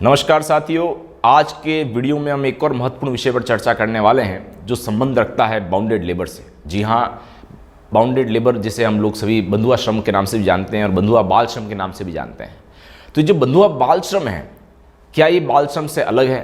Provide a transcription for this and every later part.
नमस्कार साथियों, आज के वीडियो में हम एक और महत्वपूर्ण विषय पर चर्चा करने वाले हैं जो संबंध रखता है बाउंडेड लेबर से। जी हाँ, बाउंडेड लेबर जिसे हम लोग सभी बंधुआ श्रम के नाम से भी जानते हैं और बंधुआ बाल श्रम के नाम से भी जानते हैं। तो जो बंधुआ बाल श्रम है, क्या ये बाल श्रम से अलग है?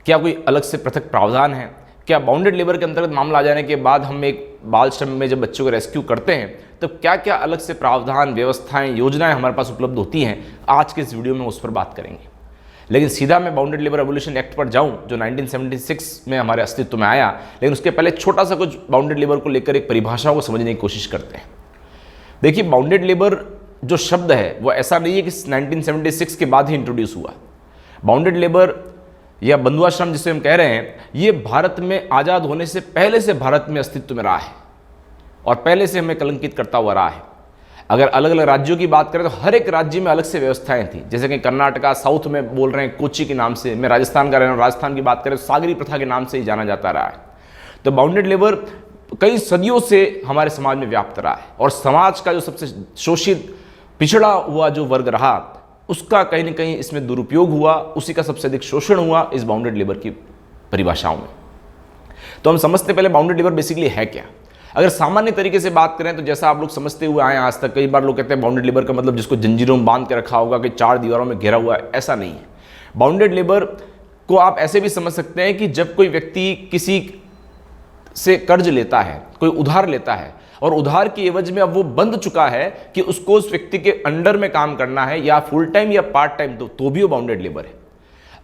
क्या कोई अलग से पृथक प्रावधान है? क्या बाउंडेड लेबर के अंतर्गत मामला आ जाने के बाद हम एक बाल श्रम में जब बच्चों को रेस्क्यू करते हैं तो क्या क्या अलग से प्रावधान, व्यवस्थाएं, योजनाएं हमारे पास उपलब्ध होती हैं? आज के इस वीडियो में उस पर बात करेंगे। लेकिन सीधा मैं बाउंडेड लेबर एबोलिशन एक्ट पर जाऊं जो 1976 में हमारे अस्तित्व में आया, लेकिन उसके पहले छोटा सा कुछ बाउंडेड लेबर को लेकर एक परिभाषा को समझने की कोशिश करते हैं। देखिए, बाउंडेड लेबर जो शब्द है वो ऐसा नहीं है कि 1976 के बाद ही इंट्रोड्यूस हुआ। बाउंडेड लेबर या बंधुआ श्रम जिसे हम कह रहे हैं, ये भारत में आज़ाद होने से पहले से भारत में अस्तित्व में रहा है और पहले से हमें कलंकित करता हुआ रहा है। अगर अलग अलग राज्यों की बात करें तो हर एक राज्य में अलग से व्यवस्थाएं थी। जैसे कि कर्नाटका साउथ में बोल रहे हैं कोची के नाम से, मैं राजस्थान का रह रहा हूँ, राजस्थान की बात करें तो सागरी प्रथा के नाम से ही जाना जाता रहा है। तो बाउंडेड लेबर कई सदियों से हमारे समाज में व्याप्त रहा है और समाज का जो सबसे शोषित पिछड़ा हुआ जो वर्ग रहा उसका कहीं ना कहीं इसमें दुरुपयोग हुआ, उसी का सबसे अधिक शोषण हुआ इस बाउंडेड लेबर की परिभाषाओं में। तो हम समझते पहले बाउंडेड लेबर बेसिकली है क्या। अगर सामान्य तरीके से बात करें तो जैसा आप लोग समझते हुए आए आज तक, कई बार लोग कहते हैं बाउंडेड लेबर का मतलब जिसको जंजीरों में बांध के रखा होगा कि चार दीवारों में घिरा हुआ है, ऐसा नहीं है। बाउंडेड लेबर को आप ऐसे भी समझ सकते हैं कि जब कोई व्यक्ति किसी से कर्ज लेता है, कोई उधार लेता है और उधार की एवज में अब वो बंध चुका है कि उसको उस व्यक्ति के अंडर में काम करना है, या फुल टाइम या पार्ट टाइम, तो भी वो बाउंडेड लेबर है।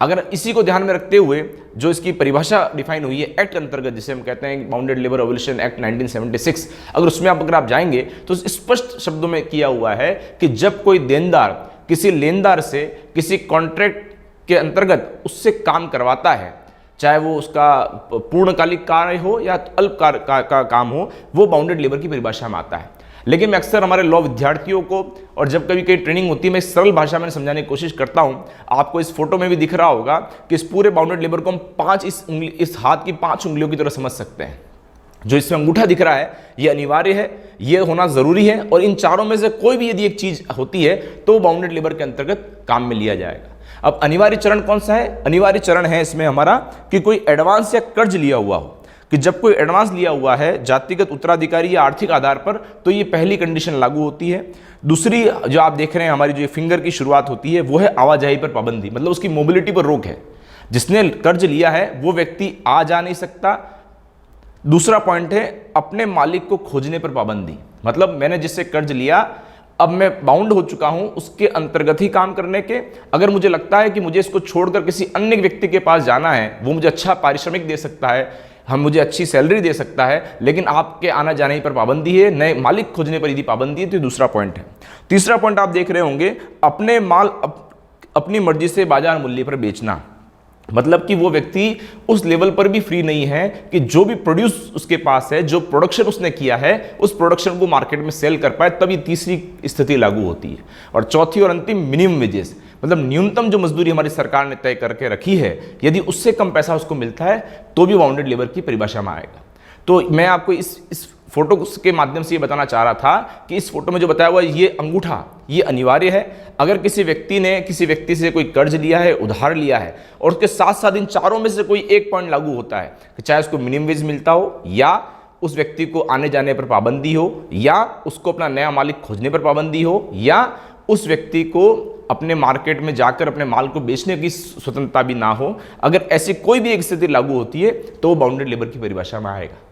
अगर इसी को ध्यान में रखते हुए जो इसकी परिभाषा डिफाइन हुई है एक्ट अंतर्गत, जिसे हम कहते हैं बाउंडेड लेबर एबोलिशन एक्ट 1976, अगर उसमें अगर आप जाएंगे तो स्पष्ट शब्दों में किया हुआ है कि जब कोई देनदार किसी लेनदार से किसी कॉन्ट्रैक्ट के अंतर्गत उससे काम करवाता है, चाहे वो उसका पूर्णकालिक कार्य हो या अल्पकालिक का काम हो, वो बाउंडेड लेबर की परिभाषा में आता है। लेकिन मैं अक्सर हमारे लॉ विद्यार्थियों को और जब कभी कहीं ट्रेनिंग होती है, मैं सरल भाषा में समझाने की कोशिश करता हूं। आपको इस फोटो में भी दिख रहा होगा कि इस पूरे बाउंडेड लेबर को हम इस हाथ की 5 उंगलियों की तरह समझ सकते हैं। जो इसमें अंगूठा दिख रहा है ये अनिवार्य है, ये होना जरूरी है, और इन चारों में से कोई भी यदि एक चीज होती है तो बाउंडेड लेबर के अंतर्गत काम में लिया जाएगा। अब अनिवार्य चरण कौन सा है? अनिवार्य चरण है इसमें हमारा कि कोई एडवांस या कर्ज लिया हुआ हो, कि जब कोई एडवांस लिया हुआ है जातिगत उत्तराधिकारी या आर्थिक आधार पर, तो ये पहली कंडीशन लागू होती है। दूसरी जो आप देख रहे हैं हमारी जो फिंगर की शुरुआत होती है वो है आवाजाही पर पाबंदी, मतलब उसकी मोबिलिटी पर रोक है। जिसने कर्ज लिया है वो व्यक्ति आ जा नहीं सकता। दूसरा पॉइंट है अपने मालिक को खोजने पर पाबंदी, मतलब मैंने जिससे कर्ज लिया अब मैं बाउंड हो चुका हूं उसके अंतर्गत ही काम करने के। अगर मुझे लगता है कि मुझे इसको छोड़कर किसी अन्य व्यक्ति के पास जाना है, वो मुझे अच्छा पारिश्रमिक दे सकता है, हम मुझे अच्छी सैलरी दे सकता है, लेकिन आपके आना जाने पर पाबंदी है, नए मालिक खोजने पर यदि पाबंदी है, तो दूसरा पॉइंट है। तीसरा पॉइंट आप देख रहे होंगे अपने माल अपनी मर्जी से बाजार मूल्य पर बेचना, मतलब कि वो व्यक्ति उस लेवल पर भी फ्री नहीं है कि जो भी प्रोड्यूस उसके पास है, जो प्रोडक्शन उसने किया है, उस प्रोडक्शन को मार्केट में सेल कर पाए, तभी तीसरी स्थिति लागू होती है। और चौथी और अंतिम मिनिमम वेजेस, मतलब न्यूनतम जो मजदूरी हमारी सरकार ने तय करके रखी है, यदि उससे कम पैसा उसको मिलता है तो भी बाउंडेड लेबर की परिभाषा में आएगा। तो मैं आपको इस फोटो के माध्यम से ये बताना चाह रहा था कि इस फोटो में जो बताया हुआ ये अंगूठा ये अनिवार्य है। अगर किसी व्यक्ति ने किसी व्यक्ति से कोई कर्ज लिया है, उधार लिया है, और उसके साथ साथ इन चारों में से कोई एक पॉइंट लागू होता है कि चाहे उसको मिनिमम वेज मिलता हो, या उस व्यक्ति को आने जाने पर पाबंदी हो, या उसको अपना नया मालिक खोजने पर पाबंदी हो, या उस व्यक्ति को अपने मार्केट में जाकर अपने माल को बेचने की स्वतंत्रता भी ना हो, अगर ऐसी कोई भी एक स्थिति लागू होती है तो वो बाउंडेड लेबर की परिभाषा में आएगा।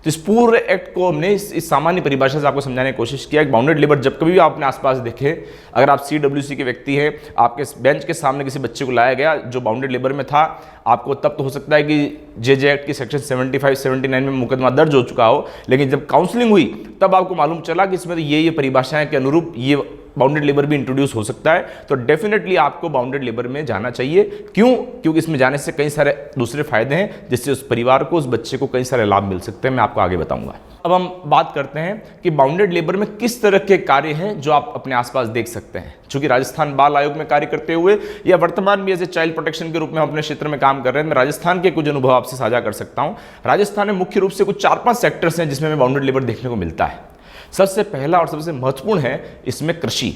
तो इस पूरे एक्ट को हमने इस सामान्य परिभाषा से आपको समझाने की कोशिश किया कि बाउंडेड लेबर जब कभी भी आप अपने आसपास देखें, अगर आप CWC के व्यक्ति हैं, आपके बेंच के सामने किसी बच्चे को लाया गया जो बाउंडेड लेबर में था, आपको तब तो हो सकता है कि JJ एक्ट की सेक्शन 75-79 में मुकदमा दर्ज हो चुका हो, लेकिन जब काउंसलिंग हुई तब आपको मालूम चला कि इसमें तो ये परिभाषाएं के अनुरूप ये बाउंडेड लेबर भी इंट्रोड्यूस हो सकता है। तो डेफिनेटली आपको बाउंडेड लेबर में जाना चाहिए। क्यों? क्योंकि इसमें जाने से कई सारे दूसरे फायदे हैं जिससे उस परिवार को, उस बच्चे को कई सारे लाभ मिल सकते हैं। मैं आपको आगे बताऊंगा। अब हम बात करते हैं कि बाउंडेड लेबर में किस तरह के कार्य हैं जो आप अपने आसपास देख सकते हैं। चूंकि राजस्थान बाल आयोग में कार्य करते हुए या वर्तमान में एज ए चाइल्ड प्रोटेक्शन के रूप में हम अपने क्षेत्र में काम कर रहे हैं, मैं राजस्थान के कुछ अनुभव आपसे साझा कर सकता हूं। राजस्थान में मुख्य रूप से कुछ 4-5 सेक्टर्स हैं जिसमें हमें बाउंडेड लेबर देखने को मिलता है। सबसे पहला और सबसे महत्वपूर्ण है इसमें कृषि,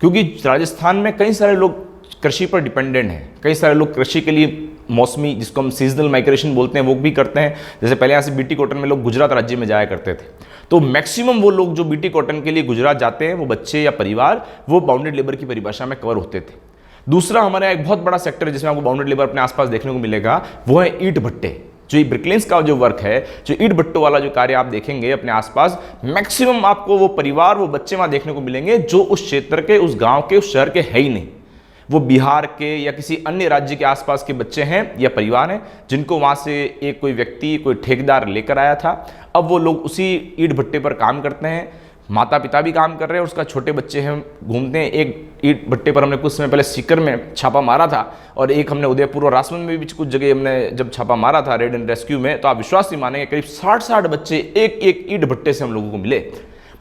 क्योंकि राजस्थान में कई सारे लोग कृषि पर डिपेंडेंट हैं। कई सारे लोग कृषि के लिए मौसमी, जिसको हम सीजनल माइग्रेशन बोलते हैं, वो भी करते हैं। जैसे पहले यहाँ से बीटी कॉटन में लोग गुजरात राज्य में जाया करते थे, तो मैक्सिमम वो लोग जो बीटी कॉटन के लिए गुजरात जाते हैं, वो बच्चे या परिवार, वो बाउंडेड लेबर की परिभाषा में कवर होते थे। दूसरा हमारा एक बहुत बड़ा सेक्टर है जिसमें आपको बाउंडेड लेबर अपने आसपास देखने को मिलेगा, वो है ईंट भट्टे। जो ये ब्रिकलेंस का जो वर्क है, जो ईंट भट्टों वाला जो कार्य आप देखेंगे अपने आसपास, मैक्सिमम आपको वो परिवार, वो बच्चे वहां देखने को मिलेंगे जो उस क्षेत्र के, उस गांव के, उस शहर के है ही नहीं। वो बिहार के या किसी अन्य राज्य के आसपास के बच्चे हैं या परिवार हैं, जिनको वहां से एक कोई व्यक्ति, कोई ठेकेदार लेकर आया था। अब वो लोग उसी ईंट भट्टे पर काम करते हैं, माता पिता भी काम कर रहे हैं, उसका छोटे बच्चे हैं घूमते हैं। एक ईंट भट्टे पर हमने कुछ समय पहले सीकर में छापा मारा था, और एक हमने उदयपुर और राजसमंद में भी कुछ जगह हमने जब छापा मारा था रेड एंड रेस्क्यू में, तो आप विश्वास नहीं मानेंगे, करीब 60 बच्चे एक एक ईंट भट्टे से हम लोगों को मिले।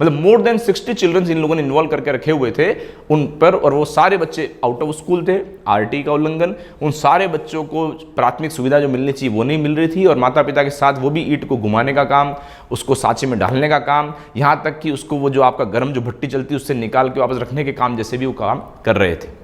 मतलब मोर देन 60 चिल्ड्रंस इन लोगों ने इन्वॉल्व करके रखे हुए थे उन पर, और वो सारे बच्चे आउट ऑफ स्कूल थे, आरटी का उल्लंघन, उन सारे बच्चों को प्राथमिक सुविधा जो मिलनी चाहिए वो नहीं मिल रही थी, और माता पिता के साथ वो भी ईंट को घुमाने का काम, उसको सांचे में डालने का काम, यहाँ तक कि उसको वो जो आपका गर्म जो भट्टी चलती है उससे निकाल के वापस रखने के काम जैसे भी वो काम कर रहे थे।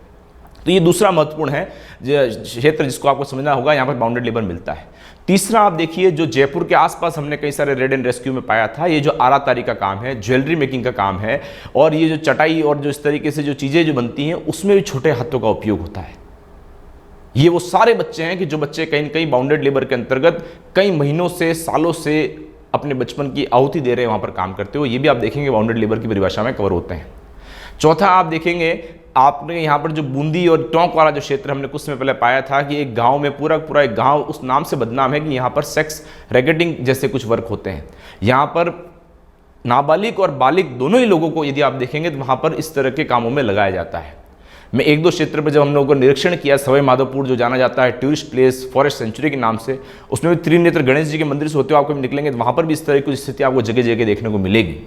तो ये दूसरा महत्वपूर्ण है क्षेत्र जिसको आपको समझना होगा, यहाँ पर बाउंडेड लेबर मिलता है। तीसरा आप देखिए, जो जयपुर के आसपास हमने कई सारे रेड एंड रेस्क्यू में पाया था, ये जो आरातारी का काम है, ज्वेलरी मेकिंग का काम है, और ये जो चटाई और जो इस तरीके से जो चीज़ें जो बनती हैं उसमें भी छोटे हाथों का उपयोग होता है। ये वो सारे बच्चे हैं कि जो बच्चे कहीं न कहीं बाउंडेड लेबर के अंतर्गत कई महीनों से, सालों से अपने बचपन की आहुति दे रहे हैं, वहाँ पर काम करते हो, ये भी आप देखेंगे बाउंडेड लेबर की परिभाषा में कवर होते हैं। चौथा आप देखेंगे, आपने यहाँ पर जो बूंदी और टोंक वाला जो क्षेत्र हमने कुछ समय पहले पाया था कि एक गांव में पूरा एक गांव उस नाम से बदनाम है कि यहाँ पर सेक्स रैकेटिंग जैसे कुछ वर्क होते हैं। यहाँ पर नाबालिग और बालिग दोनों ही लोगों को यदि आप देखेंगे तो वहाँ पर इस तरह के कामों में लगाया जाता है। मैं एक दो क्षेत्र पर जब हम लोगों को निरीक्षण किया, सवाई माधोपुर जो जाना जाता है टूरिस्ट प्लेस, फॉरेस्ट सेंचुरी के नाम से, उसमें भी त्रिनेत्र गणेश जी के मंदिर से होते हुए आपको निकलेंगे तो वहाँ पर भी इस तरह की स्थिति आपको जगह जगह देखने को मिलेगी।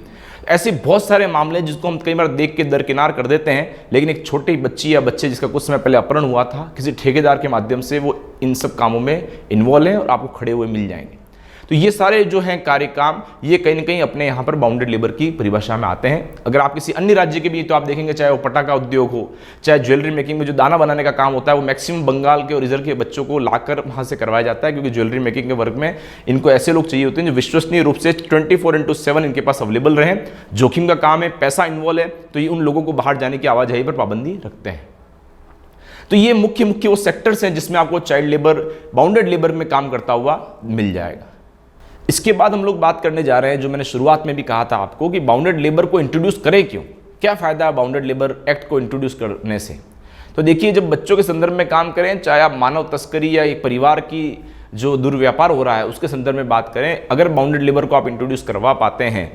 ऐसे बहुत सारे मामले जिसको हम कई बार देख के दरकिनार कर देते हैं, लेकिन एक छोटी बच्ची या बच्चे जिसका कुछ समय पहले अपहरण हुआ था, किसी ठेकेदार के माध्यम से वो इन सब कामों में इन्वॉल्व हैं और आपको खड़े हुए मिल जाएंगे। तो ये सारे जो हैं कार्य काम, ये कहीं ना कहीं अपने यहाँ पर बाउंडेड लेबर की परिभाषा में आते हैं। अगर आप किसी अन्य राज्य के भी तो आप देखेंगे, चाहे वो पटाखा उद्योग हो, चाहे ज्वेलरी मेकिंग में जो दाना बनाने का काम होता है, वो मैक्सिमम बंगाल के और इधर के बच्चों को लाकर वहाँ से करवाया जाता है, क्योंकि ज्वेलरी मेकिंग के वर्क में इनको ऐसे लोग चाहिए होते हैं जो विश्वसनीय रूप से 24/7 इनके पास अवेलेबल रहें। जोखिम का काम है, पैसा इन्वॉल्व है, तो ये उन लोगों को बाहर जाने की आवाजाही पर पाबंदी रखते हैं। तो ये मुख्य वो सेक्टर्स हैं जिसमें आपको चाइल्ड लेबर, बाउंडेड लेबर में काम करता हुआ मिल जाएगा। इसके बाद हम लोग बात करने जा रहे हैं, जो मैंने शुरुआत में भी कहा था आपको, कि बाउंडेड लेबर को इंट्रोड्यूस करें क्यों, क्या फ़ायदा है बाउंडेड लेबर एक्ट को इंट्रोड्यूस करने से। तो देखिए, जब बच्चों के संदर्भ में काम करें, चाहे आप मानव तस्करी या एक परिवार की जो दुर्व्यापार हो रहा है उसके संदर्भ में बात करें, अगर बाउंडेड लेबर को आप इंट्रोड्यूस करवा पाते हैं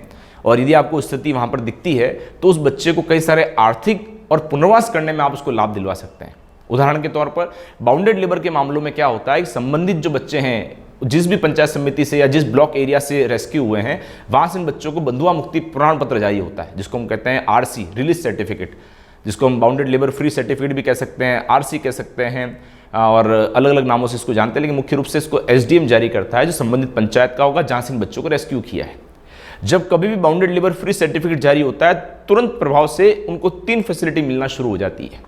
और यदि आपको स्थिति वहाँ पर दिखती है, तो उस बच्चे को कई सारे आर्थिक और पुनर्वास करने में आप उसको लाभ दिलवा सकते हैं। उदाहरण के तौर पर बाउंडेड लेबर के मामलों में क्या होता है कि संबंधित जो बच्चे हैं, जिस भी पंचायत समिति से या जिस ब्लॉक एरिया से रेस्क्यू हुए हैं, वहाँ से इन बच्चों को बंधुआ मुक्ति प्रमाण पत्र जारी होता है, जिसको हम कहते हैं RC, रिलीज सर्टिफिकेट, जिसको हम बाउंडेड लेबर फ्री सर्टिफिकेट भी कह सकते हैं, RC कह सकते हैं, और अलग अलग नामों से इसको जानते हैं, लेकिन मुख्य रूप से इसको SDM जारी करता है, जो संबंधित पंचायत का होगा जहाँ से इन बच्चों को रेस्क्यू किया है। जब कभी भी बाउंडेड लेबर फ्री सर्टिफिकेट जारी होता है, तुरंत प्रभाव से उनको 3 फैसिलिटी मिलना शुरू हो जाती है।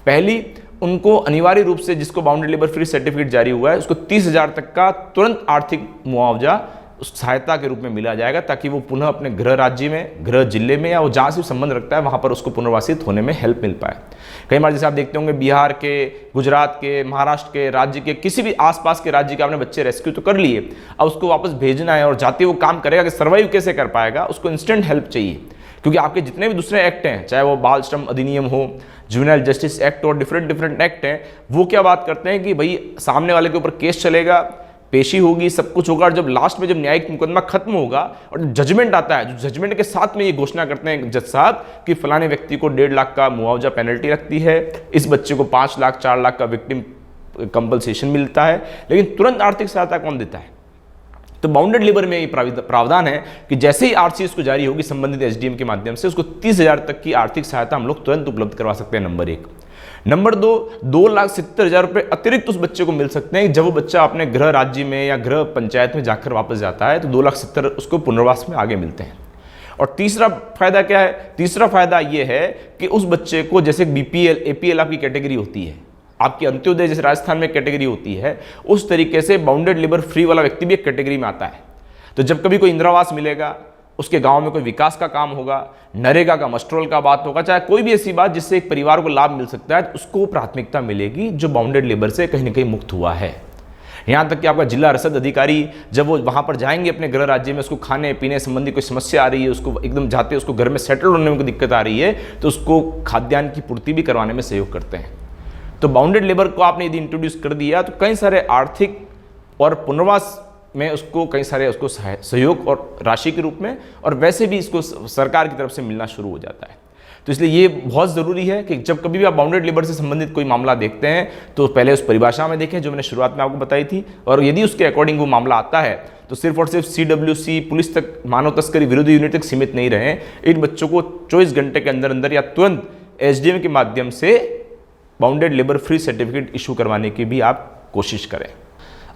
पहली, उनको अनिवार्य रूप से जिसको बाउंडेड लेबर फ्री सर्टिफिकेट जारी हुआ है उसको 30,000 तक का तुरंत आर्थिक मुआवजा सहायता के रूप में मिला जाएगा, ताकि वो पुनः अपने गृह राज्य में, गृह जिले में या वो जहाँ से संबंध रखता है वहाँ पर उसको पुनर्वासित होने में हेल्प मिल पाए। कई बार जैसे आप देखते होंगे, बिहार के, गुजरात के, महाराष्ट्र के, राज्य के किसी भी आसपास के राज्य के आपने बच्चे रेस्क्यू तो कर लिए, अब उसको वापस भेजना है और जाते वो काम करेगा कि सर्वाइव कैसे कर पाएगा, उसको इंस्टेंट हेल्प चाहिए। क्योंकि आपके जितने भी दूसरे एक्ट हैं, चाहे वो बाल श्रम अधिनियम हो, जुवेनाइल जस्टिस एक्ट और डिफरेंट एक्ट हैं, वो क्या बात करते हैं कि भाई सामने वाले के ऊपर केस चलेगा, पेशी होगी, सब कुछ होगा, और जब लास्ट में जब न्यायिक मुकदमा खत्म होगा और जजमेंट आता है, जो जजमेंट के साथ में ये घोषणा करते हैं जज साहब कि फलाने व्यक्ति को 1.5 लाख का मुआवजा पेनल्टी रखती है, इस बच्चे को 5 लाख 4 लाख का विक्टिम कंपनसेशन मिलता है, लेकिन तुरंत आर्थिक सहायता कौन देता है? तो बाउंडेड लेबर में ये प्रावधान है कि जैसे ही RC उसको जारी होगी संबंधित SDM के माध्यम से, उसको 30,000 तक की आर्थिक सहायता हम लोग तुरंत उपलब्ध करवा सकते हैं, नंबर 1। नंबर 2, 2,70,000 रुपये अतिरिक्त उस बच्चे को मिल सकते हैं जब वो बच्चा अपने गृह राज्य में या गृह पंचायत में जाकर वापस जाता है, तो 2,70,000 उसको पुनर्वास में आगे मिलते हैं। और तीसरा फायदा क्या है? तीसरा फायदा ये है कि उस बच्चे को, जैसे बीपीएल एपीएल आपकी कैटेगरी होती है, आपकी अंत्योदय जैसे राजस्थान में कैटेगरी होती है, उस तरीके से बाउंडेड लेबर फ्री वाला व्यक्ति भी एक कैटेगरी में आता है। तो जब कभी कोई इंदिरा आवास मिलेगा, उसके गांव में कोई विकास का काम होगा, नरेगा का मस्ट्रोल का बात होगा, चाहे कोई भी ऐसी बात जिससे एक परिवार को लाभ मिल सकता है, उसको प्राथमिकता मिलेगी जो बाउंडेड लेबर से कहीं ना कहीं मुक्त हुआ है। यहाँ तक कि आपका जिला रसद अधिकारी जब वो वहाँ पर जाएंगे अपने गृह राज्य में, उसको खाने पीने संबंधी कोई समस्या आ रही है, उसको एकदम जाते उसको घर में सेटल होने में कोई दिक्कत आ रही है, तो उसको खाद्यान्न की पूर्ति भी करवाने में सहयोग करते हैं। तो बाउंडेड लेबर को आपने यदि इंट्रोड्यूस कर दिया तो कई सारे आर्थिक और पुनर्वास में उसको कई सारे उसको सहयोग और राशि के रूप में, और वैसे भी इसको सरकार की तरफ से मिलना शुरू हो जाता है। तो इसलिए ये बहुत ज़रूरी है कि जब कभी भी आप बाउंडेड लेबर से संबंधित कोई मामला देखते हैं तो पहले उस परिभाषा में देखें जो मैंने शुरुआत में आपको बताई थी, और यदि उसके अकॉर्डिंग वो मामला आता है तो सिर्फ और सिर्फ CWC पुलिस तक, मानव तस्करी विरोधी यूनिट तक सीमित नहीं रहें। इन बच्चों को 24 घंटे के अंदर अंदर या तुरंत SDM के माध्यम से bounded labour free certificate issue करवाने की भी आप कोशिश करें।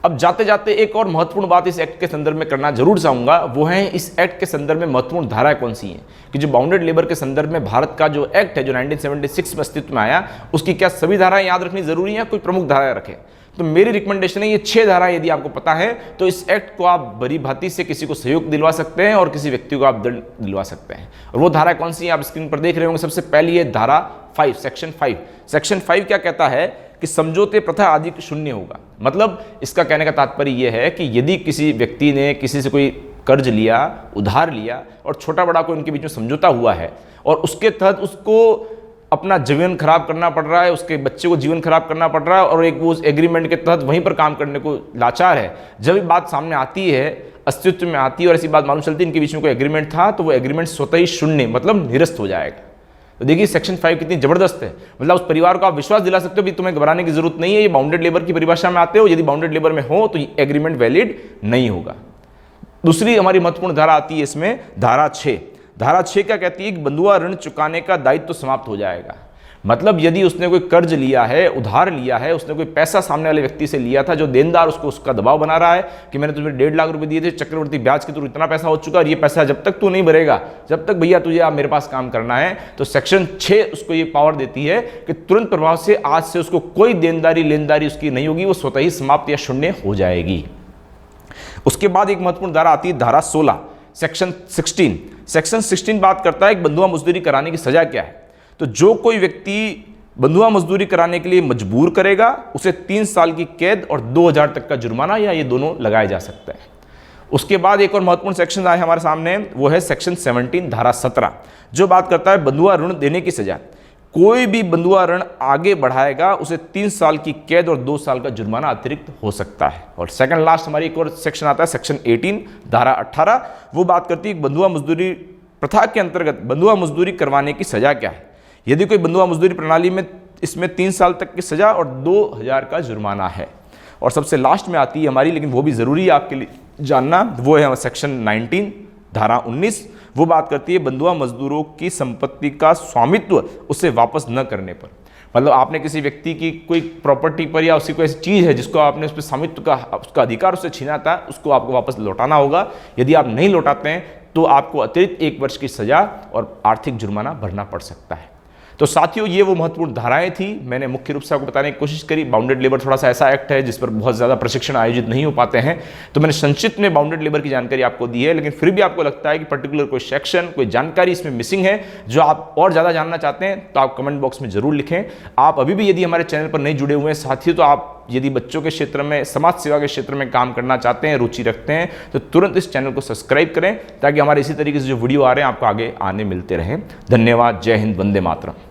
अब जाते जाते एक और महत्वपूर्ण बात इस एक्ट के संदर्भ में करना जरूर चाहूँगा, वो है इस एक्ट के संदर्भ में महत्वपूर्ण धाराएं कौन सी हैं, कि जो बाउंडेड लेबर के संदर्भ में भारत का जो एक्ट है जो 1976 में अस्तित्व में आया, उसकी क्या सभी धाराएं याद रखनी जरूरी है, कोई प्रमुख धाराएं रखें। तो मेरी रिकमेंडेशन है ये 6 धाराएं यदि आपको पता है तो इस एक्ट को आप बड़ी भांति से किसी को सहयोग दिलवा सकते हैं और किसी व्यक्ति को आप दंड दिलवा सकते हैं। और वो धाराएं कौन सी हैं आप स्क्रीन पर देख रहे होंगे। सबसे पहली है धारा 5, सेक्शन 5। सेक्शन 5 क्या कहता है कि समझौते प्रथा आदि शून्य होगा। मतलब इसका कहने का तात्पर्य यह है कि यदि किसी व्यक्ति ने किसी से कोई कर्ज लिया, उधार लिया और छोटा बड़ा कोई उनके बीच में समझौता हुआ है और उसके तहत उसको अपना जीवन खराब करना पड़ रहा है, उसके बच्चे को जीवन खराब करना पड़ रहा है और एक वो उस एग्रीमेंट के तहत वहीं पर काम करने को लाचार है, जब ये बात सामने आती है, अस्तित्व में आती है और ऐसी बात मालूम चलती है इनके बीच में कोई एग्रीमेंट था, तो वो एग्रीमेंट स्वतः ही शून्य मतलब निरस्त हो जाएगा। तो देखिए सेक्शन 5 कितनी जबरदस्त है। मतलब उस परिवार को आप विश्वास दिला सकते हो कि तुम्हें घबराने की जरूरत नहीं है, ये बाउंडेड लेबर की परिभाषा में आते हो, यदि बाउंडेड लेबर में हो तो ये एग्रीमेंट वैलिड नहीं होगा। दूसरी हमारी महत्वपूर्ण धारा आती है इसमें, धारा 6। धारा 6 क्या कहती है कि बंधुआ ऋण चुकाने का दायित्व तो समाप्त हो जाएगा। मतलब यदि उसने कोई कर्ज लिया है, उधार लिया है, उसने कोई पैसा सामने वाले व्यक्ति से लिया था, जो देनदार उसको उसका दबाव बना रहा है कि मैंने तुम्हें 1.5 लाख रुपए दिए थे, चक्रवर्ती ब्याज के थ्रू इतना पैसा हो चुका और ये पैसा जब तक तू नहीं भरेगा, जब तक भैया तुझे आप मेरे पास काम करना है। तो सेक्शन 6 उसको ये पावर देती है कि तुरंत प्रभाव से आज से उसको कोई देनदारी लेनदारी उसकी नहीं होगी, वो स्वतः ही समाप्त या शून्य हो जाएगी। उसके बाद एक महत्वपूर्ण धारा आती है धारा 16, सेक्शन 16। सेक्शन 16 बात करता है कि बंधुआ मजदूरी कराने की सजा क्या है। तो जो कोई व्यक्ति बंधुआ मजदूरी कराने के लिए मजबूर करेगा उसे 3 साल की कैद और 2000 तक का जुर्माना या ये दोनों लगाए जा सकते हैं। उसके बाद एक और महत्वपूर्ण सेक्शन आया हमारे सामने, वो है सेक्शन 17 धारा 17, जो बात करता है बंधुआ ऋण देने की सजा। कोई भी बंधुआ ऋण आगे बढ़ाएगा उसे 3 साल की कैद और 2 साल का जुर्माना अतिरिक्त हो सकता है। और सेकंड लास्ट हमारी एक और सेक्शन आता है सेक्शन 18 धारा 18, वो बात करती है बंधुआ मजदूरी प्रथा के अंतर्गत बंधुआ मजदूरी करवाने की सजा क्या है। यदि कोई बंधुआ मजदूरी प्रणाली में, इसमें 3 साल तक की सजा और 2000 का जुर्माना है। और सबसे लास्ट में आती है हमारी, लेकिन वो भी जरूरी है आपके लिए जानना, वो है सेक्शन 19 धारा 19, वो बात करती है बंधुआ मजदूरों की संपत्ति का स्वामित्व उसे वापस न करने पर। मतलब आपने किसी व्यक्ति की कोई प्रॉपर्टी पर या उसकी कोई ऐसी चीज़ है जिसको आपने उस पर स्वामित्व का उसका अधिकार उससे छीना था, उसको आपको वापस लौटाना होगा। यदि आप नहीं लौटाते हैं तो आपको अतिरिक्त 1 वर्ष की सजा और आर्थिक जुर्माना भरना पड़ सकता है। तो साथियों ये वो महत्वपूर्ण धाराएं थी, मैंने मुख्य रूप से आपको बताने की कोशिश करी। बाउंडेड लेबर थोड़ा सा ऐसा एक्ट है जिस पर बहुत ज़्यादा प्रशिक्षण आयोजित नहीं हो पाते हैं, तो मैंने संक्षिप्त में बाउंडेड लेबर की जानकारी आपको दी है। लेकिन फिर भी आपको लगता है कि पर्टिकुलर कोई सेक्शन, कोई जानकारी इसमें मिसिंग है जो आप और ज़्यादा जानना चाहते हैं, तो आप कमेंट बॉक्स में जरूर लिखें। आप अभी भी यदि हमारे चैनल पर नहीं जुड़े हुए हैं साथियों, तो आप यदि बच्चों के क्षेत्र में, समाज सेवा के क्षेत्र में काम करना चाहते हैं, रुचि रखते हैं, तो तुरंत इस चैनल को सब्सक्राइब करें ताकि हमारे इसी तरीके से जो वीडियो आ रहे हैं आपको आगे आने मिलते रहें। धन्यवाद। जय हिंद। वंदे मातरम।